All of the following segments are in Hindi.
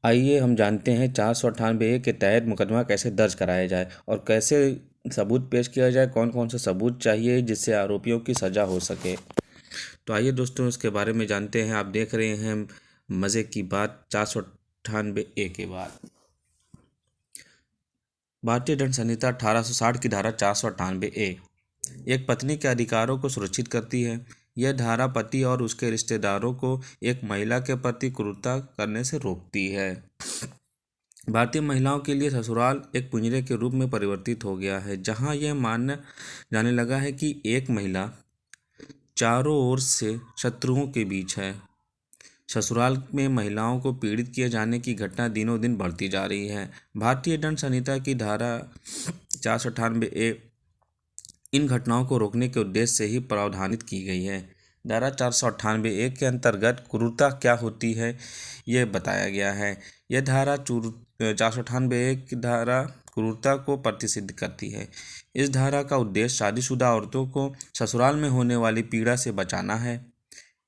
आइए हम जानते हैं 498 ए के तहत मुकदमा कैसे दर्ज कराया जाए और कैसे सबूत पेश किया जाए, कौन कौन से सबूत चाहिए जिससे आरोपियों की सज़ा हो सके। तो आइए दोस्तों इसके बारे में जानते हैं। आप देख रहे हैं मज़े की बात 498 ए के बाद। भारतीय दंड संहिता 1860 की धारा 498 ए एक पत्नी के अधिकारों को सुरक्षित करती है। यह धारा पति और उसके रिश्तेदारों को एक महिला के प्रति क्रूरता करने से रोकती है। भारतीय महिलाओं के लिए ससुराल एक पिंजरे के रूप में परिवर्तित हो गया है, जहां यह मानने जाने लगा है कि एक महिला चारों ओर से शत्रुओं के बीच है। ससुराल में महिलाओं को पीड़ित किए जाने की घटना दिनों दिन बढ़ती जा रही है। भारतीय दंड संहिता की धारा 498 ए इन घटनाओं को रोकने के उद्देश्य से ही प्रावधानित की गई है। धारा 498 ए के अंतर्गत क्रूरता क्या होती है यह बताया गया है। यह धारा 498 ए की धारा क्रूरता को प्रतिसिद्ध करती है। इस धारा का उद्देश्य शादीशुदा औरतों को ससुराल में होने वाली पीड़ा से बचाना है।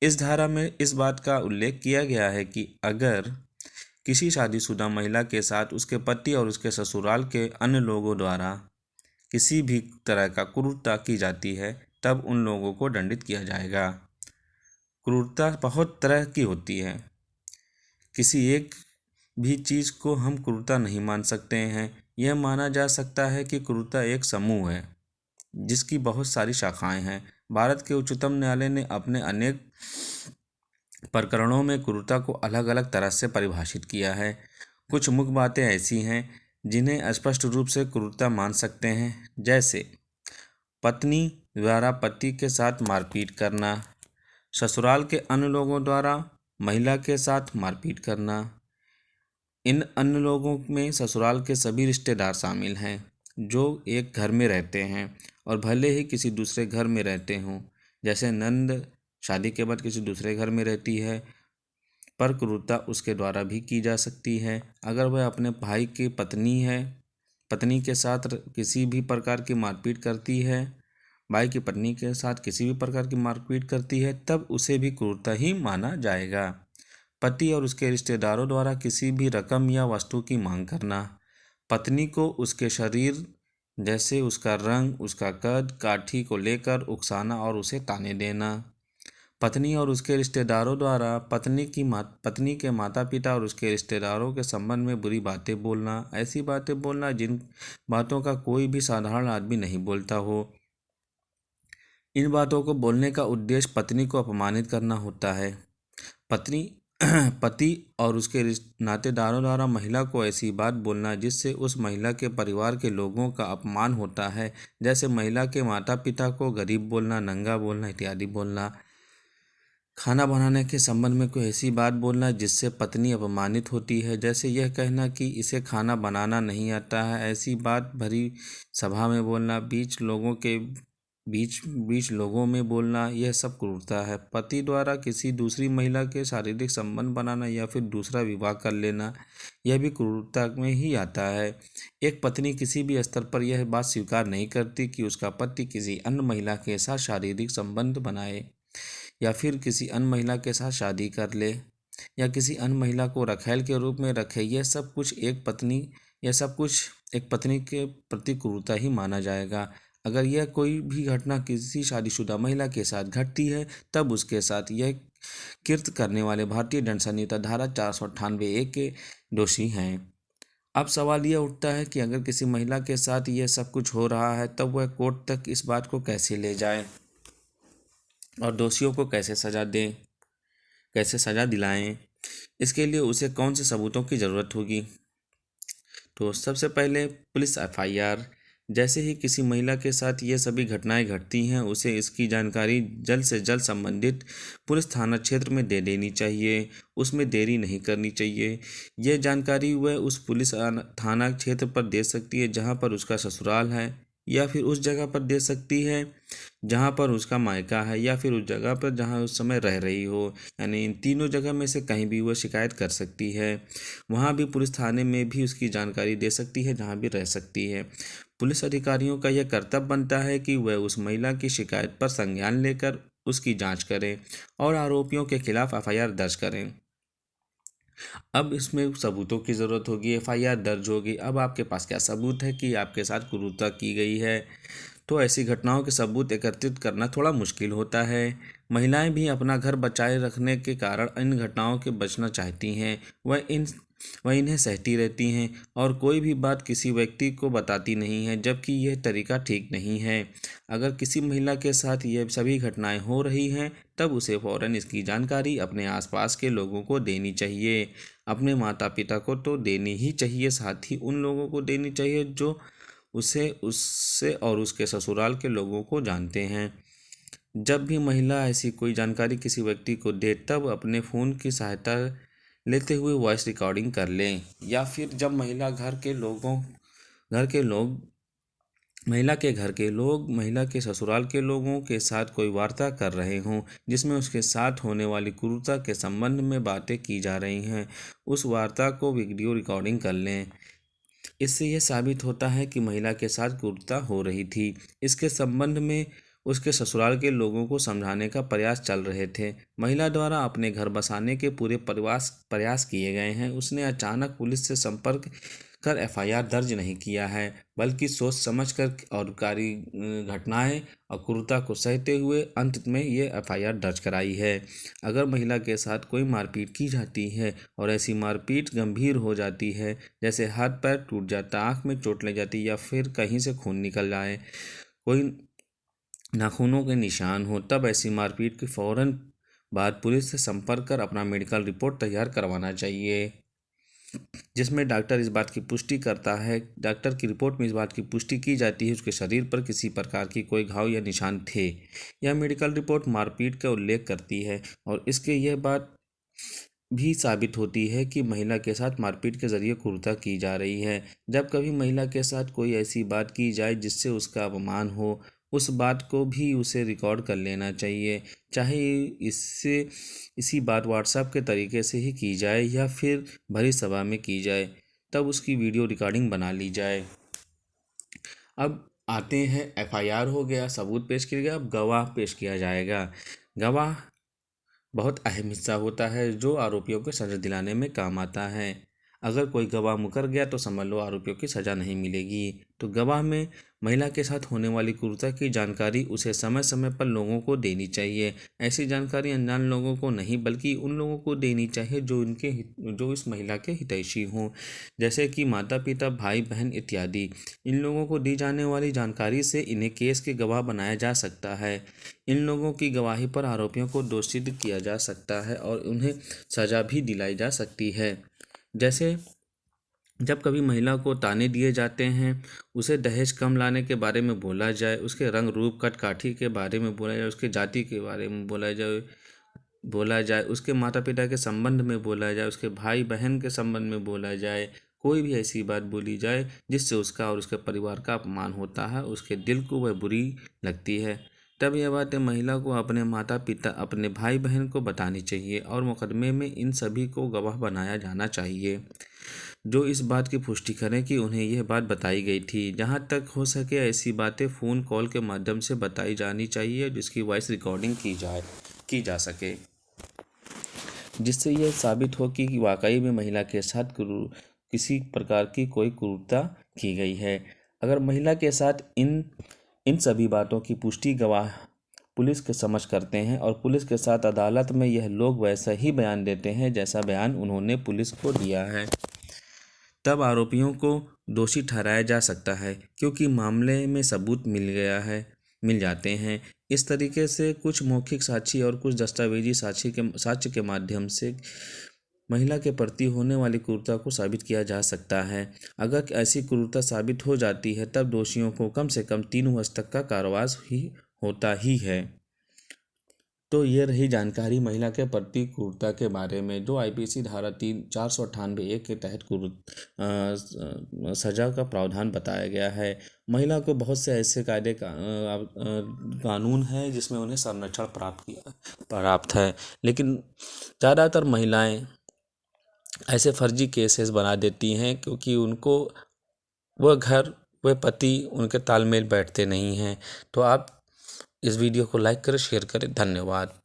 इस धारा में इस बात का उल्लेख किया गया है कि अगर किसी शादीशुदा महिला के साथ उसके पति और उसके ससुराल के अन्य लोगों द्वारा किसी भी तरह का क्रूरता की जाती है, तब उन लोगों को दंडित किया जाएगा। क्रूरता बहुत तरह की होती है। किसी एक भी चीज़ को हम क्रूरता नहीं मान सकते हैं। यह माना जा सकता है कि क्रूरता एक समूह है जिसकी बहुत सारी शाखाएं हैं। भारत के उच्चतम न्यायालय ने अपने अनेक प्रकरणों में क्रूरता को अलग अलग तरह से परिभाषित किया है। कुछ मुख्य बातें ऐसी हैं जिन्हें स्पष्ट रूप से क्रूरता मान सकते हैं, जैसे पत्नी द्वारा पति के साथ मारपीट करना, ससुराल के अन्य लोगों द्वारा महिला के साथ मारपीट करना। इन अन्य लोगों में ससुराल के सभी रिश्तेदार शामिल हैं जो एक घर में रहते हैं और भले ही किसी दूसरे घर में रहते हों। जैसे नंद शादी के बाद किसी दूसरे घर में रहती है, पर क्रूरता उसके द्वारा भी की जा सकती है। अगर वह अपने भाई की पत्नी के साथ किसी भी प्रकार की मारपीट करती है, भाई की पत्नी के साथ किसी भी प्रकार की मारपीट करती है, तब उसे भी क्रूरता ही माना जाएगा। पति और उसके रिश्तेदारों द्वारा किसी भी रकम या वस्तु की मांग करना, पत्नी को उसके शरीर जैसे उसका रंग, उसका कद, काठी को लेकर उकसाना और उसे ताने देना। पत्नी और उसके रिश्तेदारों द्वारा पत्नी के माता पिता और उसके रिश्तेदारों के संबंध में बुरी बातें बोलना, ऐसी बातें बोलना जिन बातों का कोई भी साधारण आदमी नहीं बोलता हो। इन बातों को बोलने का उद्देश्य पत्नी को अपमानित करना होता है। पति और उसके नातेदारों द्वारा महिला को ऐसी बात बोलना जिससे उस महिला के परिवार के लोगों का अपमान होता है, जैसे महिला के माता पिता को गरीब बोलना, नंगा बोलना इत्यादि बोलना। खाना बनाने के संबंध में कोई ऐसी बात बोलना जिससे पत्नी अपमानित होती है, जैसे यह कहना कि इसे खाना बनाना नहीं आता है। ऐसी बात भरी सभा में बोलना, बीच लोगों में बोलना, यह सब क्रूरता है। पति द्वारा किसी दूसरी महिला के शारीरिक संबंध बनाना या फिर दूसरा विवाह कर लेना, यह भी क्रूरता में ही आता है। एक पत्नी किसी भी स्तर पर यह बात स्वीकार नहीं करती कि उसका पति किसी अन्य महिला के साथ शारीरिक संबंध बनाए या फिर किसी अन्य महिला के साथ शादी कर ले या किसी अन्य महिला को रखैल के रूप में रखे। यह सब कुछ एक पत्नी के प्रति क्रूरता ही माना जाएगा। अगर यह कोई भी घटना किसी शादीशुदा महिला के साथ घटती है, तब उसके साथ यह कृत्य करने वाले भारतीय दंड संहिता धारा 498 ए के दोषी हैं। अब सवाल यह उठता है कि अगर किसी महिला के साथ यह सब कुछ हो रहा है, तब वह कोर्ट तक इस बात को कैसे ले जाए और दोषियों को कैसे सज़ा दें, कैसे सज़ा दिलाएं। इसके लिए उसे कौन से सबूतों की ज़रूरत होगी। तो सबसे पहले पुलिस एफआईआर। जैसे ही किसी महिला के साथ ये सभी घटनाएं घटती हैं, उसे इसकी जानकारी जल्द से जल्द संबंधित पुलिस थाना क्षेत्र में दे देनी चाहिए। उसमें देरी नहीं करनी चाहिए। यह जानकारी वह उस पुलिस थाना क्षेत्र पर दे सकती है जहां पर उसका ससुराल है, या फिर उस जगह पर दे सकती है जहां पर उसका मायका है, या फिर उस जगह पर जहां उस समय रह रही हो। यानी इन तीनों जगह में से कहीं भी वह शिकायत कर सकती है। वहां भी पुलिस थाने में भी उसकी जानकारी दे सकती है जहां भी रह सकती है। पुलिस अधिकारियों का यह कर्तव्य बनता है कि वह उस महिला की शिकायत पर संज्ञान लेकर उसकी जांच करें और आरोपियों के खिलाफ एफआईआर दर्ज करें। अब इसमें सबूतों की ज़रूरत होगी, एफआईआर दर्ज होगी। अब आपके पास क्या सबूत है कि आपके साथ क्रूरता की गई है? तो ऐसी घटनाओं के सबूत एकत्रित करना थोड़ा मुश्किल होता है। महिलाएं भी अपना घर बचाए रखने के कारण इन घटनाओं के बचना चाहती हैं। वह इन्हें सहती रहती हैं और कोई भी बात किसी व्यक्ति को बताती नहीं है, जबकि यह तरीका ठीक नहीं है। अगर किसी महिला के साथ ये सभी घटनाएं हो रही हैं, तब उसे फ़ौरन इसकी जानकारी अपने आसपास के लोगों को देनी चाहिए। अपने माता पिता को तो देनी ही चाहिए, साथ ही उन लोगों को देनी चाहिए जो उसे उससे और उसके ससुराल के लोगों को जानते हैं। जब भी महिला ऐसी कोई जानकारी किसी व्यक्ति को दे, तब अपने फ़ोन की सहायता लेते हुए वॉइस रिकॉर्डिंग कर लें, या फिर जब महिला के घर के लोग महिला के ससुराल के लोगों के साथ कोई वार्ता कर रहे हों जिसमें उसके साथ होने वाली क्रूरता के संबंध में बातें की जा रही हैं, उस वार्ता को वीडियो रिकॉर्डिंग कर लें। इससे यह साबित होता है कि महिला के साथ क्रूरता हो रही थी। इसके संबंध में उसके ससुराल के लोगों को समझाने का प्रयास चल रहे थे। महिला द्वारा अपने घर बसाने के पूरे प्रयास किए गए हैं। उसने अचानक पुलिस से संपर्क कर एफआईआर दर्ज नहीं किया है, बल्कि सोच समझकर और कारी घटनाएं और क्रूरता को सहते हुए अंत में ये एफआईआर दर्ज कराई है। अगर महिला के साथ कोई मारपीट की जाती है और ऐसी मारपीट गंभीर हो जाती है, जैसे हाथ पैर टूट जाता, आँख में चोट लग जाती या फिर कहीं से खून निकल जाए, कोई नाखूनों के निशान हो, तब ऐसी मारपीट के फ़ौरन बाद पुलिस से संपर्क कर अपना मेडिकल रिपोर्ट तैयार करवाना चाहिए, जिसमें डॉक्टर इस बात की पुष्टि करता है। डॉक्टर की रिपोर्ट में इस बात की पुष्टि की जाती है उसके शरीर पर किसी प्रकार की कोई घाव या निशान थे। यह मेडिकल रिपोर्ट मारपीट का उल्लेख करती है और इसके यह बात भी साबित होती है कि महिला के साथ मारपीट के जरिए क्रूरता की जा रही है। जब कभी महिला के साथ कोई ऐसी बात की जाए जिससे उसका अपमान हो, उस बात को भी उसे रिकॉर्ड कर लेना चाहिए, चाहे इसी बात व्हाट्सएप के तरीके से ही की जाए या फिर भरी सभा में की जाए, तब उसकी वीडियो रिकॉर्डिंग बना ली जाए। अब आते हैं, एफआईआर हो गया, सबूत पेश किया गया, अब गवाह पेश किया जाएगा। गवाह बहुत अहम हिस्सा होता है जो आरोपियों को सजा दिलाने में काम आता है। अगर कोई गवाह मुकर गया तो समझ लो आरोपियों की सज़ा नहीं मिलेगी। तो गवाह में महिला के साथ होने वाली क्रूरता की जानकारी उसे समय समय पर लोगों को देनी चाहिए। ऐसी जानकारी अनजान लोगों को नहीं, बल्कि उन लोगों को देनी चाहिए जो इस महिला के हितैषी हों, जैसे कि माता पिता, भाई बहन इत्यादि। इन लोगों को दी जाने वाली जानकारी से इन्हें केस के गवाह बनाया जा सकता है। इन लोगों की गवाही पर आरोपियों को दोषी किया जा सकता है और उन्हें सज़ा भी दिलाई जा सकती है। जैसे जब कभी महिला को ताने दिए जाते हैं, उसे दहेज कम लाने के बारे में बोला जाए, उसके रंग रूप कद-काठी के बारे में बोला जाए, उसके जाति के बारे में बोला जाए, उसके माता पिता के संबंध में बोला जाए, उसके भाई बहन के संबंध में बोला जाए, कोई भी ऐसी बात बोली जाए जिससे उसका और उसके परिवार का अपमान होता है, उसके दिल को वह बुरी लगती है, तब यह बातें महिला को अपने माता पिता, अपने भाई बहन को बतानी चाहिए और मुकदमे में इन सभी को गवाह बनाया जाना चाहिए, जो इस बात की पुष्टि करें कि उन्हें यह बात बताई गई थी। जहाँ तक हो सके ऐसी बातें फ़ोन कॉल के माध्यम से बताई जानी चाहिए, जिसकी वॉइस रिकॉर्डिंग की जा सके, जिससे यह साबित हो कि वाकई में महिला के साथ किसी प्रकार की कोई क्रूरता की गई है। अगर महिला के साथ इन सभी बातों की पुष्टि गवाह पुलिस के समक्ष करते हैं और पुलिस के साथ अदालत में यह लोग वैसा ही बयान देते हैं जैसा बयान उन्होंने पुलिस को दिया है, तब आरोपियों को दोषी ठहराया जा सकता है, क्योंकि मामले में सबूत मिल जाते हैं। इस तरीके से कुछ मौखिक साक्षी और कुछ दस्तावेजी साक्ष्य के माध्यम से महिला के प्रति होने वाली क्रूरता को साबित किया जा सकता है। अगर ऐसी क्रूरता साबित हो जाती है, तब दोषियों को कम से कम 3 वर्ष तक का कारावास ही होता ही है। तो ये रही जानकारी महिला के प्रति क्रूरता के बारे में, जो आईपीसी धारा 498 के तहत सजा का प्रावधान बताया गया है। महिला को बहुत से ऐसे कानून है जिसमें उन्हें संरक्षण प्राप्त है, लेकिन ज़्यादातर महिलाएं ऐसे फर्जी केसेस बना देती हैं क्योंकि उनको वह पति उनके तालमेल बैठते नहीं हैं। तो आप इस वीडियो को लाइक करें, शेयर करें। धन्यवाद।